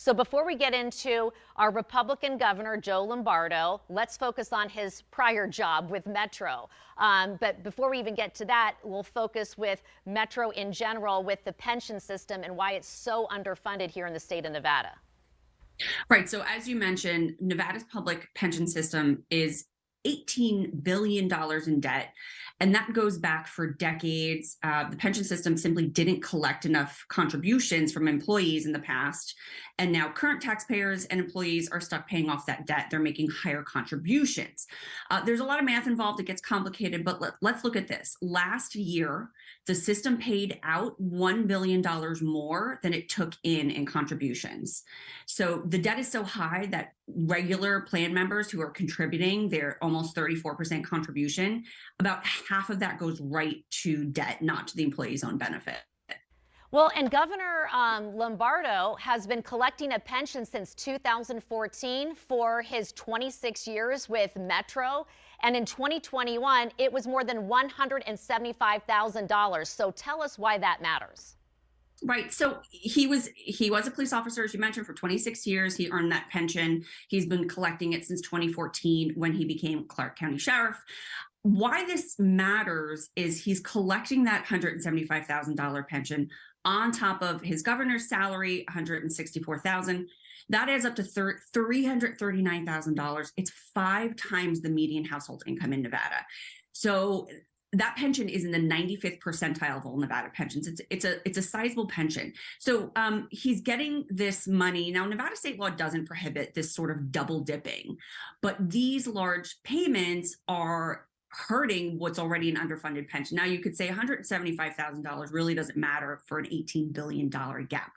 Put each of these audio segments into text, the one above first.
So before we get into our Republican governor, Joe Lombardo, let's focus on his prior job with Metro. But before we even get to that, we'll focus with Metro in general, with the pension system and why it's so underfunded here in the state of Nevada. Right. So, as you mentioned, Nevada's public pension system is $18 billion in debt. And that goes back for decades. The pension system simply didn't collect enough contributions from employees in the past. And now current taxpayers and employees are stuck paying off that debt. They're making higher contributions. There's a lot of math involved. It gets complicated, but let's look at this. Last year, the system paid out $1 billion more than it took in contributions. So the debt is so high that regular plan members who are contributing their almost 34% contribution, about half of that goes right to debt, not to the employee's own benefit. Well, and Governor Lombardo has been collecting a pension since 2014 for his 26 years with Metro. And in 2021, it was more than $175,000. So tell us why that matters. Right. So he was a police officer, as you mentioned, for 26 years. He earned that pension. He's been collecting it since 2014 when he became Clark County Sheriff. Why this matters is he's collecting that $175,000 pension on top of his governor's salary, $164,000. That adds up to $339,000. It's 5 times the median household income in Nevada. So that pension is in the 95th percentile of all Nevada pensions. It's a sizable pension. So he's getting this money. Now, Nevada state law doesn't prohibit this sort of double dipping, but these large payments are hurting what's already an underfunded pension. Now, you could say $175,000 really doesn't matter for an $18 billion gap.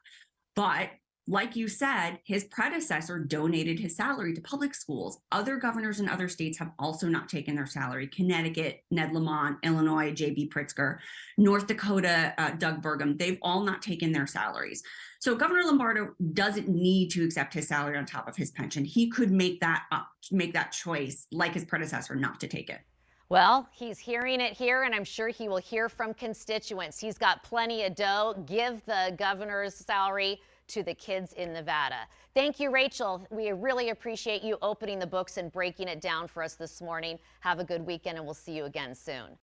But like you said, his predecessor donated his salary to public schools. Other governors in other states have also not taken their salary. Connecticut, Ned Lamont, Illinois, J.B. Pritzker, North Dakota, Doug Burgum, they've all not taken their salaries. So Governor Lombardo doesn't need to accept his salary on top of his pension. He could make that choice, like his predecessor, not to take it. Well, he's hearing it here, and I'm sure he will hear from constituents. He's got plenty of dough. Give the governor's salary to the kids in Nevada. Thank you, Rachel. We really appreciate you opening the books and breaking it down for us this morning. Have a good weekend, and we'll see you again soon.